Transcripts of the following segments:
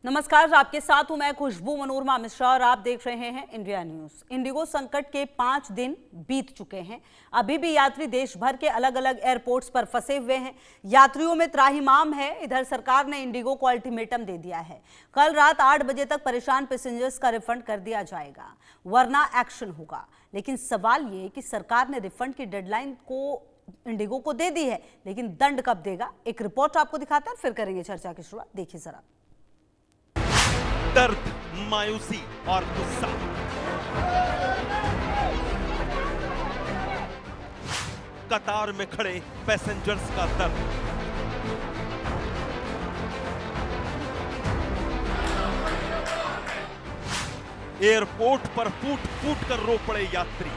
नमस्कार, आपके साथ हूं मैं खुशबू मनोरमा मिश्रा और आप देख रहे हैं इंडिया न्यूज। इंडिगो संकट के 5 दिन बीत चुके हैं। अभी भी यात्री देश भर के अलग अलग एयरपोर्ट्स पर फंसे हुए हैं। यात्रियों में त्राहिमाम है। इधर सरकार ने इंडिगो को अल्टीमेटम दे दिया है। कल रात 8 बजे तक परेशान पैसेंजर्स का रिफंड कर दिया जाएगा, वरना एक्शन होगा। लेकिन सवाल ये कि सरकार ने रिफंड की डेडलाइन को इंडिगो को दे दी है, लेकिन दंड कब देगा? एक रिपोर्ट आपको दिखाते हैं, फिर करेंगे चर्चा की शुरुआत। देखिए जरा। दर्द, मायूसी और गुस्सा, कतार में खड़े पैसेंजर्स का दर्द, एयरपोर्ट पर फूट फूट कर रो पड़े यात्री,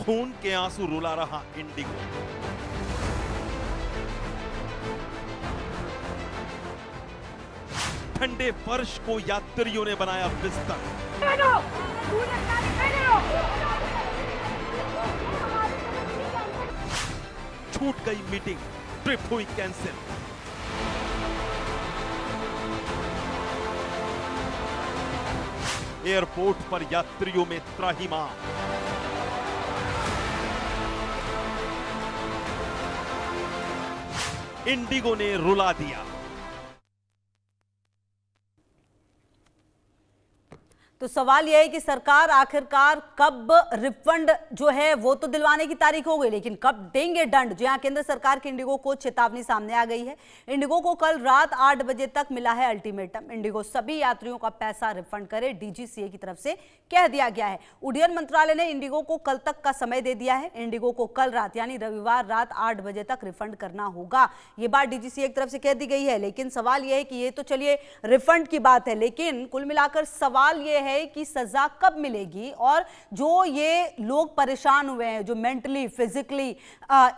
खून के आंसू रुला रहा इंडिगो। ठंडे फर्श को यात्रियों ने बनाया बिस्तर। छूट गई मीटिंग, ट्रिप हुई कैंसिल। एयरपोर्ट पर यात्रियों में त्राहिमाम। इंडिगो ने रुला दिया। तो सवाल यह है कि सरकार आखिरकार कब रिफंड जो है वो तो दिलवाने की तारीख हो गई, लेकिन कब देंगे दंड? जहां केंद्र सरकार की इंडिगो को चेतावनी सामने आ गई है। इंडिगो को कल रात 8 बजे तक मिला है अल्टीमेटम। इंडिगो सभी यात्रियों का पैसा रिफंड करे, डीजीसीए की तरफ से कह दिया गया है। उड्डयन मंत्रालय ने इंडिगो को कल तक का समय दे दिया है। इंडिगो को कल रात यानी रविवार रात 8 बजे तक रिफंड करना होगा। ये बात डीजीसीए की तरफ से कह दी गई है। लेकिन सवाल यह है कि ये तो चलिए रिफंड की बात है, लेकिन कुल मिलाकर सवाल यह है कि सजा कब मिलेगी। और जो ये लोग परेशान हुए हैं, जो मेंटली, फिजिकली,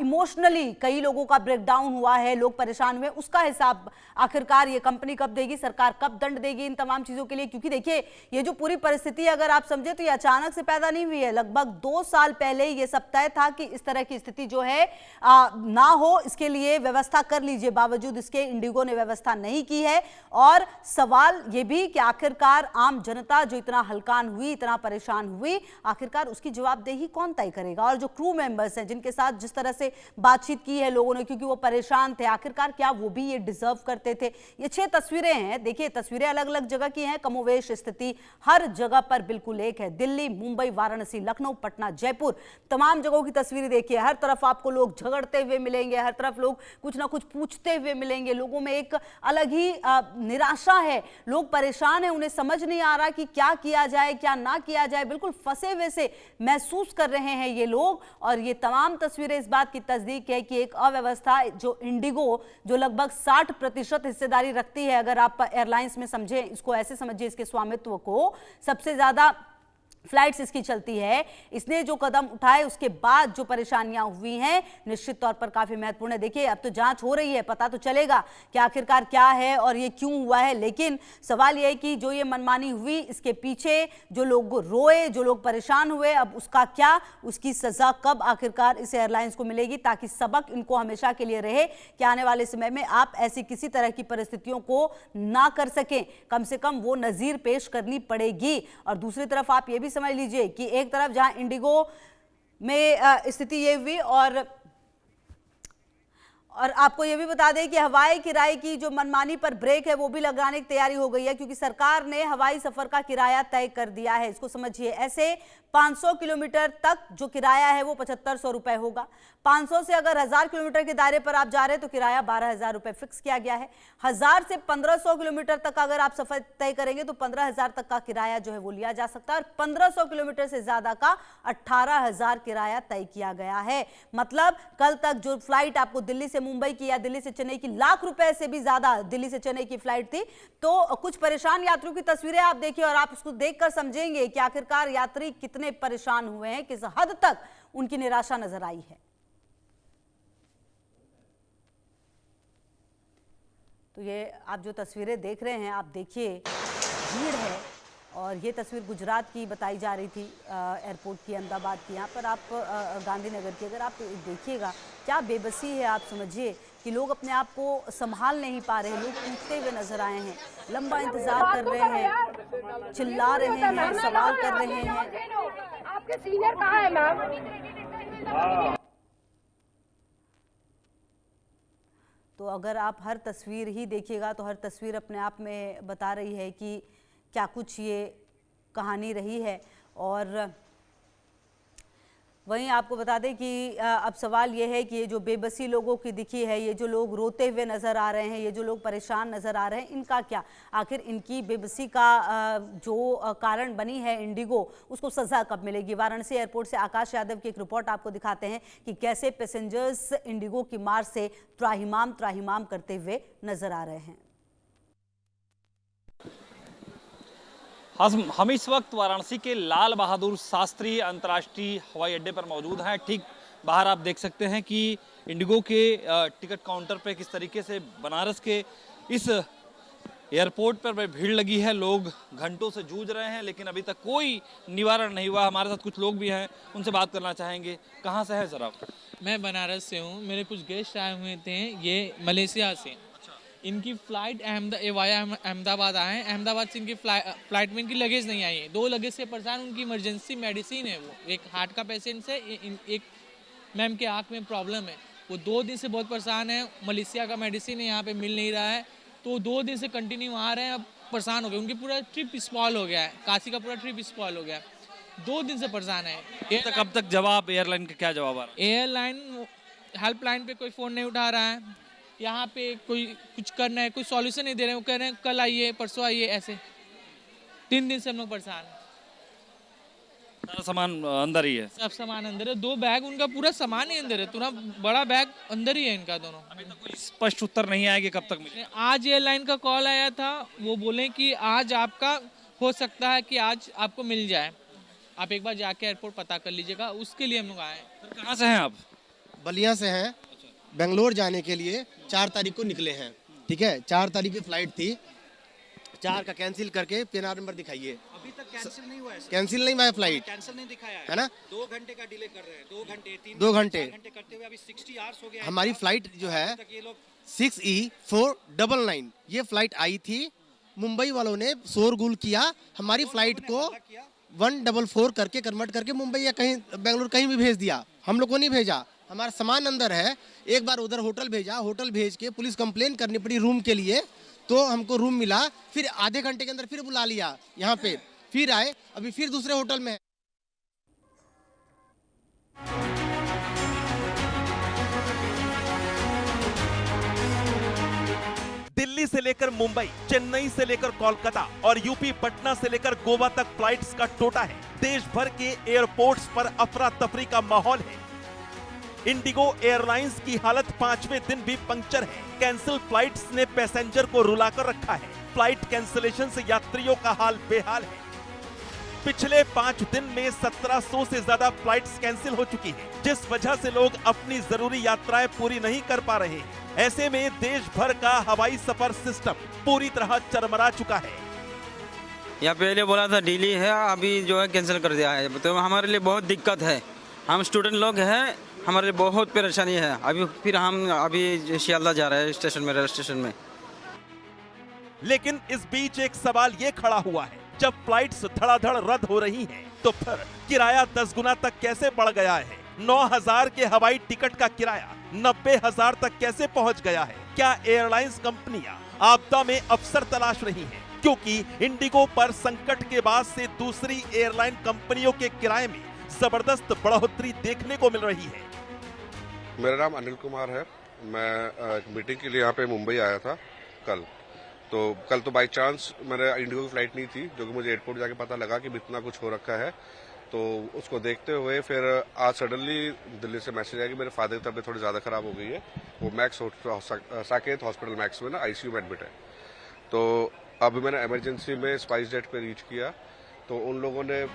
इमोशनली कई लोगों का ब्रेकडाउन हुआ है, लोग परेशान हुए, उसका हिसाब आखिरकार ये कंपनी कब देगी, सरकार कब दंड देगी इन तमाम चीजों के लिए? क्योंकि देखिए, ये जो पूरी परिस्थिति अगर आप समझे तो ये अचानक से पैदा नहीं हुई है। लगभग 2 साल पहले ये सब तय था कि इस तरह की स्थिति जो है ना हो, इसके लिए व्यवस्था कर लीजिए। बावजूद इसके इंडिगो ने व्यवस्था नहीं की है। और सवाल ये भी कि आखिरकार आम जनता जो इतना हलकान हुई, इतना परेशान हुई, आखिरकार उसकी जवाबदेही कौन तय करेगा? और जो क्रू मेंबर्स हैं, जिनके साथ जिस तरह से बातचीत की है लोगों ने, क्योंकि वो परेशान थे, आखिरकार क्या वो भी ये डिजर्व करते थे? ये 6 तस्वीरें हैं। देखिए, तस्वीरें अलग अलग जगह की हैं। कमोवेश स्थिति हर जगह पर बिल्कुल एक है। दिल्ली, मुंबई, वाराणसी, लखनऊ, पटना, जयपुर, तमाम जगहों की तस्वीरें देखिए। हर तरफ आपको लोग झगड़ते हुए मिलेंगे, हर तरफ लोग कुछ ना कुछ पूछते हुए मिलेंगे। लोगों में एक अलग ही निराशा है, लोग परेशान हैं, उन्हें समझ नहीं आ रहा कि क्या किया जाए, क्या ना किया जाए। बिल्कुल फंसे हुए से महसूस कर रहे हैं ये लोग। और ये तमाम तस्वीरें इस बात की तस्दीक है कि एक अव्यवस्था जो इंडिगो, जो लगभग 60% हिस्सेदारी रखती है, अगर आप एयरलाइंस में समझें, इसको ऐसे समझिए, इसके स्वामित्व को, सबसे ज्यादा फ्लाइट्स इसकी चलती है, इसने जो कदम उठाए उसके बाद जो परेशानियां हुई हैं, निश्चित तौर पर काफी महत्वपूर्ण है। देखिए, अब तो जांच हो रही है, पता तो चलेगा कि आखिरकार क्या है और ये क्यों हुआ है। लेकिन सवाल यह है कि जो ये मनमानी हुई, इसके पीछे जो लोग रोए, जो लोग परेशान हुए, अब उसका क्या, उसकी सजा कब आखिरकार इस एयरलाइंस को मिलेगी, ताकि सबक इनको हमेशा के लिए रहे कि आने वाले समय में आप ऐसी किसी तरह की परिस्थितियों को ना कर सकें। कम से कम वो नजीर पेश करनी पड़ेगी। और दूसरी तरफ आप ये भी समझ लीजिए कि एक तरफ जहां इंडिगो में स्थिति ये हुई, और आपको ये भी बता दें कि हवाई किराए की जो मनमानी पर ब्रेक है वो भी लगाने की तैयारी हो गई है, क्योंकि सरकार ने हवाई सफर का किराया तय कर दिया है। इसको समझिए ऐसे, 500 किलोमीटर तक जो किराया है वो 7500 रुपए होगा। 500 से अगर 1000 किलोमीटर के दायरे पर आप जा रहे हैं तो किराया 12000 रुपए फिक्स किया गया है। 1000 से 1500 किलोमीटर तक अगर आप सफर तय करेंगे तो 15000 तक का किराया जो है वो लिया जा सकता है। और 1500 किलोमीटर से ज्यादा का 18000 किराया तय किया गया है। मतलब कल तक जो फ्लाइट आपको दिल्ली से मुंबई की या दिल्ली से चेन्नई की, लाख रुपए से भी ज्यादा दिल्ली से चेन्नई की फ्लाइट थी। तो कुछ परेशान यात्रियों की तस्वीरें आप देखिए और आप उसको देखकर समझेंगे कि आखिरकार यात्री कितने परेशान हुए हैं, किस हद तक उनकी निराशा नजर आई है। तो ये आप जो तस्वीरें देख रहे हैं, आप देखिए भीड़ है। और ये तस्वीर गुजरात की बताई जा रही थी, एयरपोर्ट की, अहमदाबाद की। यहाँ पर आप गांधीनगर की अगर आप देखिएगा, क्या बेबसी है। आप समझिए कि लोग अपने आप को संभाल नहीं पा रहे, लोग टूटते हुए नजर आए हैं, लंबा इंतजार कर रहे हैं, चिल्ला रहे हैं, सवाल कर रहे हैं। आपके सीनियर कहाँ है मैम? तो अगर आप हर तस्वीर ही देखिएगा तो हर तस्वीर अपने आप में बता रही है कि क्या कुछ ये कहानी रही है। और वहीं आपको बता दें कि अब सवाल ये है कि ये जो बेबसी लोगों की दिखी है, ये जो लोग रोते हुए नज़र आ रहे हैं, ये जो लोग परेशान नज़र आ रहे हैं, इनका क्या? आखिर इनकी बेबसी का जो कारण बनी है इंडिगो, उसको सज़ा कब मिलेगी? वाराणसी एयरपोर्ट से आकाश यादव की एक रिपोर्ट आपको दिखाते हैं कि कैसे पैसेंजर्स इंडिगो की मार से त्राहिमाम त्राहिमाम करते हुए नज़र आ रहे हैं। हम इस वक्त वाराणसी के लाल बहादुर शास्त्री अंतर्राष्ट्रीय हवाई अड्डे पर मौजूद हैं। ठीक बाहर आप देख सकते हैं कि इंडिगो के टिकट काउंटर पे किस तरीके से बनारस के इस एयरपोर्ट पर भीड़ लगी है। लोग घंटों से जूझ रहे हैं लेकिन अभी तक कोई निवारण नहीं हुआ। हमारे साथ कुछ लोग भी हैं, उनसे बात करना चाहेंगे। कहाँ से है सर आप? मैं बनारस से हूँ। मेरे कुछ गेस्ट आए हुए थे, ये मलेशिया से। इनकी फ़्लाइट वाया अहमदाबाद आए हैं। अहमदाबाद से इनकी फ़्लाइट में इनकी लगेज नहीं आई है। 2 लगेज से परेशान। उनकी इमरजेंसी मेडिसिन है, वो एक हार्ट का पेशेंट है, एक मैम के आँख में प्रॉब्लम है। वो 2 दिन से बहुत परेशान है। मलेशिया का मेडिसिन है, यहाँ पे मिल नहीं रहा है, तो 2 दिन से कंटिन्यू आ रहे हैं। अब परेशान हो गए, उनकी पूरा ट्रिप स्पॉइल हो गया है। काशी का पूरा ट्रिप स्पॉइल हो गया है। 2 दिन से परेशान है। कब तक जवाब एयरलाइन का क्या जवाब आ रहा है? एयरलाइन हेल्पलाइन पे कोई फ़ोन नहीं उठा रहा है। यहाँ पे कोई कुछ करना है, कोई सॉल्यूशन नहीं दे रहे हैं। वो कह रहे हैं कल आइए, परसों आइए, ऐसे 3 दिन से हम लोग परेशान हैं। सारा सामान अंदर ही है? सब सामान अंदर है। 2 बैग उनका पूरा सामान ही अंदर है। पूरा बड़ा बैग अंदर ही है इनका दोनों। अभी तक कोई स्पष्ट उत्तर नहीं आया कि कब तक मिलेगा? आज एयरलाइन का कॉल आया था, वो बोले कि आज आपका हो सकता है कि आज आपको मिल जाए। आप एक बार जाके एयरपोर्ट पता कर लीजिएगा, उसके लिए हम लोग आए हैं। कहाँ से हैं आप? बलिया से हैं। बेंगलोर जाने के लिए 4 तारीख को निकले हैं। ठीक है, 4 तारीख की फ्लाइट थी। 4 का कैंसिल करके पीएनआर नंबर दिखाइए। अभी तक कैंसिल नहीं हुआ है सर। कैंसिल नहीं हुआ है फ्लाइट, कैंसिल नहीं दिखाया है ना? 2 घंटे का डिले कर रहे हैं। 2 घंटे 3 2 घंटे करते हुए अभी 60 आवर्स हो गया है। हमारी फ्लाइट जो है तक ये लोग 6E499 ये फ्लाइट आई थी। मुंबई वालों ने शोरगुल किया, हमारी फ्लाइट को 144 करके कन्वर्ट करके मुंबई या कहीं बेंगलोर कहीं भी भेज दिया। हम लोग को नहीं भेजा, हमारा सामान अंदर है। एक बार उधर होटल भेजा, होटल भेज के पुलिस कंप्लेन करनी पड़ी रूम के लिए, तो हमको रूम मिला। फिर आधे घंटे के अंदर फिर बुला लिया यहाँ पे, फिर आए, अभी फिर दूसरे होटल में। दिल्ली से लेकर मुंबई, चेन्नई से लेकर कोलकाता और यूपी पटना से लेकर गोवा तक फ्लाइट्स का टोटा है। देश भर के एयरपोर्ट्स पर अफरा तफरी का माहौल है। इंडिगो एयरलाइंस की हालत 5वें दिन भी पंक्चर है। कैंसिल फ्लाइट्स ने पैसेंजर को रुलाकर रखा है। फ्लाइट कैंसिलेशन से यात्रियों का हाल बेहाल है। पिछले 5 दिन में 1700 से ज्यादा फ्लाइट्स कैंसिल हो चुकी हैं, जिस वजह से लोग अपनी जरूरी यात्राएं पूरी नहीं कर पा रहे हैं। ऐसे में देश भर का हवाई सफर सिस्टम पूरी तरह चरमरा चुका है। या पहले बोला था दिल्ली है, अभी जो है कैंसिल कर दिया है, तो हमारे लिए बहुत दिक्कत है। हम स्टूडेंट लोग हैं, हमारे लिए बहुत परेशानी है। अभी शियालदा जा रहे हैं स्टेशन में, रेलवे स्टेशन में। लेकिन इस बीच एक सवाल ये खड़ा हुआ है, जब फ्लाइट्स धड़ाधड़ रद्द हो रही हैं, तो फिर किराया 10 गुना तक कैसे बढ़ गया है? 9,000 के हवाई टिकट का किराया 90,000 तक कैसे पहुंच गया है? क्या एयरलाइंस कंपनियां आपदा में अवसर तलाश रही हैं? क्योंकि इंडिगो पर संकट के बाद से दूसरी एयरलाइन कंपनियों के किराए में जबरदस्त बढ़ोतरी देखने को मिल रही है। मेरा नाम अनिल कुमार है। मैं मीटिंग के लिए यहाँ पे मुंबई आया था कल तो बाय चांस मेरे इंडिगो की फ्लाइट नहीं थी, जो कि मुझे एयरपोर्ट जाके पता लगा कि इतना कुछ हो रखा है। तो उसको देखते हुए फिर आज सडनली दिल्ली से मैसेज आया कि मेरे फादर की तबीयत थोड़ी ज़्यादा खराब हो गई है। वो मैक्स साकेत हॉस्पिटल मैक्स में ना आईसीयू में एडमिट है। तो अभी मैंने इमरजेंसी में स्पाइस जेट पे रीच किया, तो उन लोगों ने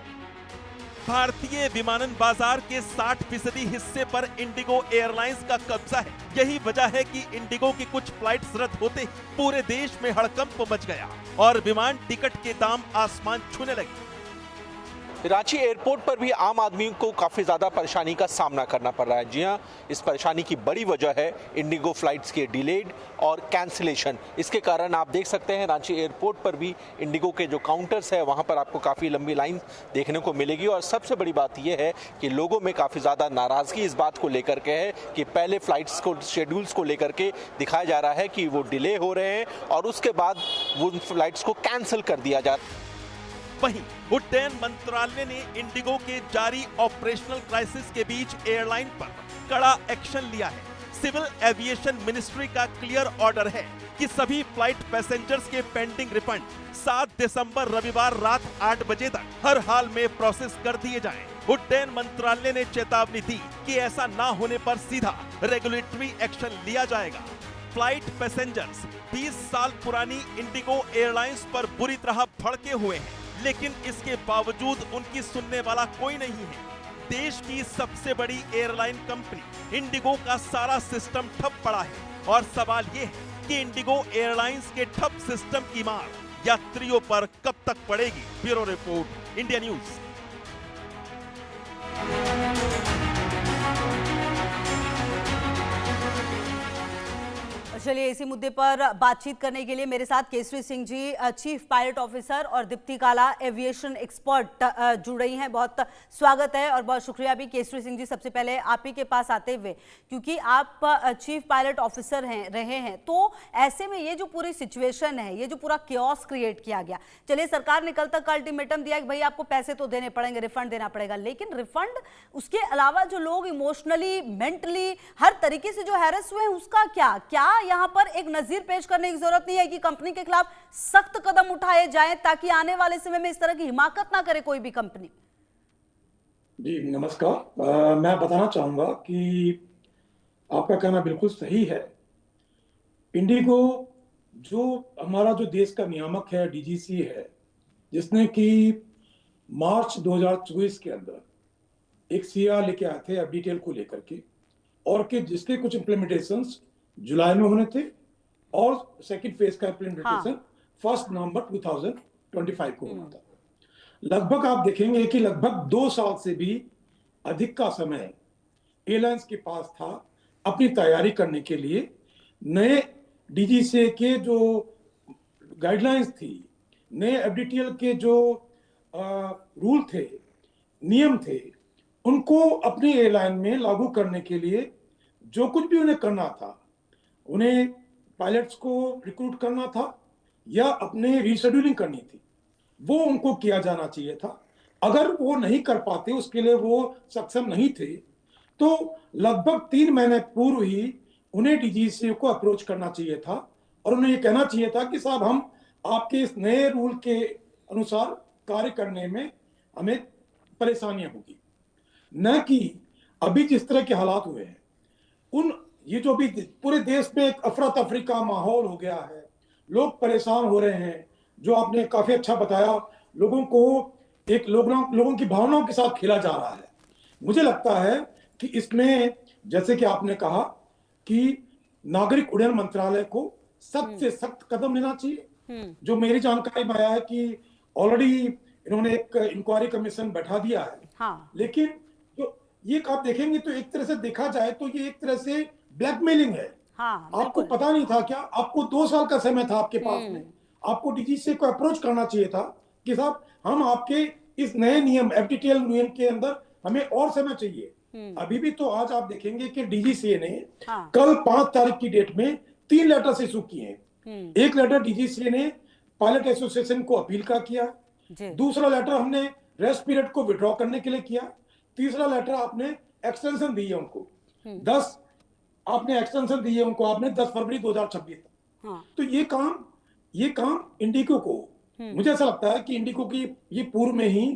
भारतीय विमानन बाजार के 60% हिस्से पर इंडिगो एयरलाइंस का कब्जा है। यही वजह है कि इंडिगो की कुछ फ्लाइट्स रद्द होते ही पूरे देश में हड़कंप मच गया और विमान टिकट के दाम आसमान छूने लगे। रांची एयरपोर्ट पर भी आम आदमी को काफ़ी ज़्यादा परेशानी का सामना करना पड़ रहा है। जी हाँ, इस परेशानी की बड़ी वजह है इंडिगो फ्लाइट्स के डिलेड और कैंसिलेशन। इसके कारण आप देख सकते हैं रांची एयरपोर्ट पर भी इंडिगो के जो काउंटर्स है वहाँ पर आपको काफ़ी लंबी लाइन देखने को मिलेगी। और सबसे बड़ी बात यह है कि लोगों में काफ़ी ज़्यादा नाराज़गी इस बात को लेकर के है कि पहले फ्लाइट्स को शेड्यूल्स को लेकर के दिखाया जा रहा है कि वो डिले हो रहे हैं और उसके बाद उन फ्लाइट्स को कैंसिल कर दिया जा रहा है। वहीं उड्डयन मंत्रालय ने इंडिगो के जारी ऑपरेशनल क्राइसिस के बीच एयरलाइन पर कड़ा एक्शन लिया है। सिविल एविएशन मिनिस्ट्री का क्लियर ऑर्डर है कि सभी फ्लाइट पैसेंजर्स के पेंडिंग रिफंड 7 दिसंबर रविवार रात 8 बजे तक हर हाल में प्रोसेस कर दिए जाएं। उड्डयन मंत्रालय ने चेतावनी दी कि ऐसा ना होने पर सीधा रेगुलेटरी एक्शन लिया जाएगा। फ्लाइट पैसेंजर्स 20 साल पुरानी इंडिगो एयरलाइंस पर बुरी तरह भड़के हुए हैं, लेकिन इसके बावजूद उनकी सुनने वाला कोई नहीं है। देश की सबसे बड़ी एयरलाइन कंपनी इंडिगो का सारा सिस्टम ठप पड़ा है और सवाल ये है कि इंडिगो एयरलाइंस के ठप सिस्टम की मार यात्रियों पर कब तक पड़ेगी। Bureau report, India news. चलिए इसी मुद्दे पर बातचीत करने के लिए मेरे साथ Kesari Singh ji, chief pilot officer, और दीप्ति काला, एविएशन एक्सपर्ट जुड़ रही हैं। बहुत स्वागत है और बहुत शुक्रिया भी। केसरी सिंह जी, सबसे पहले आप ही के पास आते हुए, क्योंकि आप चीफ पायलट ऑफिसर रहे हैं, तो ऐसे में ये जो पूरी सिचुएशन है, ये जो पूरा क्योस क्रिएट किया गया, चलिए सरकार ने कल तक का अल्टीमेटम दिया कि भाई आपको पैसे तो देने पड़ेंगे, रिफंड देना पड़ेगा, लेकिन रिफंड उसके अलावा जो लोग इमोशनली, मेंटली हर तरीके से जो हैरेस हुए हैं, उसका क्या यहाँ पर एक नजीर पेश करने की जरूरत नहीं है कि कंपनी के खिलाफ सख्त कदम उठाए जाएं ताकि आने वाले समय में इस तरह की हिमाकत ना करे कोई भी कंपनी? जी नमस्कार। मैं बताना चाहूंगा कि आपका कहना बिल्कुल सही है। इंडिगो जो हमारा जो देश का नियामक है, डीजीसी है, जिसने कि मार्च 2024 के अंदर एक सीआर लेके आए थे एफडीटीएल को लेकर के, और कि जिसके कुछ इम्प्लीमेंटेशंस जुलाई में होने थे और सेकंड फेज का इम्प्लीमेंटेशन 1 नवंबर 2025 को होना था। लगभग आप देखेंगे कि लगभग 2 साल से भी अधिक का समय एयरलाइंस के पास था अपनी तैयारी करने के लिए। नए डीजीसीए के जो गाइडलाइंस थी, नए एफडीटीएल के जो रूल थे, नियम थे, उनको अपनी एयरलाइन में लागू करने के लिए जो कुछ भी उन्हें करना था, उन्हें पायलट्स को रिक्रूट करना था या अपने रीशेड्यूलिंग करनी थी, वो उनको किया जाना चाहिए था। अगर वो नहीं कर पाते, उसके लिए वो सक्षम नहीं थे, तो लगभग 3 महीने पूर्व ही उन्हें डीजीसीए को अप्रोच करना चाहिए था और उन्हें ये कहना चाहिए था कि साहब हम आपके इस नए रूल के अनुसार कार्य करने में हमें परेशानियां होगी, न कि अभी जिस तरह के हालात हुए हैं। ये जो भी पूरे देश में एक अफरा तफरी का माहौल हो गया है, लोग परेशान हो रहे हैं, जो आपने काफी अच्छा बताया, लोगों को एक लोगों की भावनाओं के साथ खेला जा रहा है। मुझे लगता है कि इसमें जैसे कि आपने कहा कि नागरिक उड्डयन मंत्रालय को सख्त से सख्त कदम लेना चाहिए। जो मेरी जानकारी में आया है कि ऑलरेडी इन्होंने एक इंक्वायरी कमीशन बैठा दिया है। हाँ। लेकिन जो ये आप देखेंगे तो एक तरह से देखा जाए तो ये एक तरह से ब्लैकमेलिंग है। हाँ, आपको पता नहीं था क्या? आपको 2 साल का समय था आपके पास में, आपको डीजीसीए को अप्रोच करना चाहिए था कि साहब हम आपके इस नए नियम एफडीटीएल नियम के अंदर हमें और समय चाहिए। अभी भी तो आज आप देखेंगे कि डीजीसीए ने कल 5 तारीख की डेट में 3 लेटर्स इशू किए हैं। एक लेटर डीजीसीए ने पायलट एसोसिएशन को अपील का किया, दूसरा लेटर हमने रेस्ट पीरियड को विड्रॉ करने के लिए किया, तीसरा लेटर आपने एक्सटेंशन दी है उनको 10 आपने एक्सटेंशन दी है उनको आपने 10 फरवरी 2026 तक। तो ये काम इंडिगो को, मुझे ऐसा लगता है कि इंडिगो की ये पूर्व में ही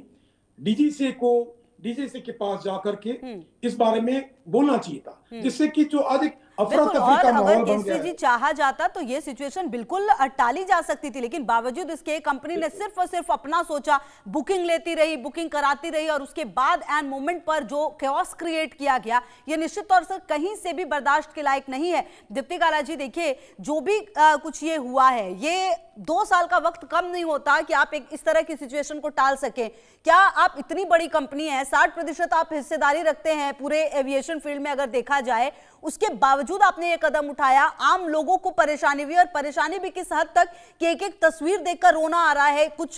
डीजीसीए के पास जाकर के इस बारे में बोलना चाहिए था, जिससे कि जो आज एक अफरा तफरी का माहौल बन गया है। जी चाहा जाता तो ये सिचुएशन बिल्कुल टाली जा सकती थी, लेकिन बावजूद इसके कंपनी ने सिर्फ और सिर्फ अपना सोचा, बुकिंग लेती रही, बुकिंग कराती रही, और उसके बाद एंड मोमेंट पर जो कैओस क्रिएट किया गया, ये निश्चित तौर से कहीं से भी बर्दाश्त के लायक नहीं है। दीप्ति काला जी, देखिए जो भी कुछ ये हुआ है, ये 2 साल का वक्त कम नहीं होता कि आप इस तरह की सिचुएशन को टाल सकें। क्या आप इतनी बड़ी कंपनी है, 60% आप हिस्सेदारी रखते हैं पूरे एविएशन फील्ड में अगर देखा जाए, उसके बावजूद आपने ये कदम उठाया, आम लोगों को परेशानी हुई और परेशानी भी किस हद तक कि एक एक तस्वीर देखकर रोना आ रहा है। कुछ